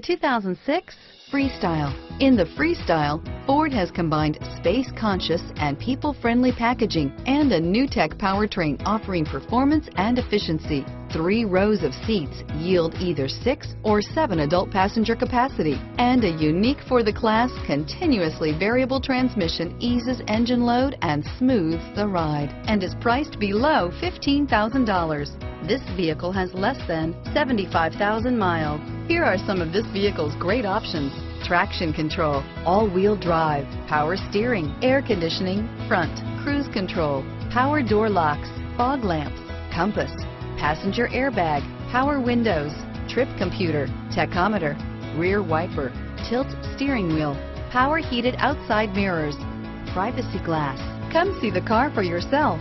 2006 Freestyle. In the Freestyle, Ford has combined space-conscious and people-friendly packaging and a new tech powertrain offering performance and efficiency. 3 rows of seats yield either 6 or 7 adult passenger capacity, and a unique for the class continuously variable transmission eases engine load and smooths the ride, and is priced below $15,000. This vehicle has less than 75,000 miles. Here are some of this vehicle's great options: traction control, all-wheel drive, power steering, air conditioning, front, cruise control, power door locks, fog lamps, compass, passenger airbag, power windows, trip computer, tachometer, rear wiper, tilt steering wheel, power heated outside mirrors, privacy glass. Come see the car for yourself.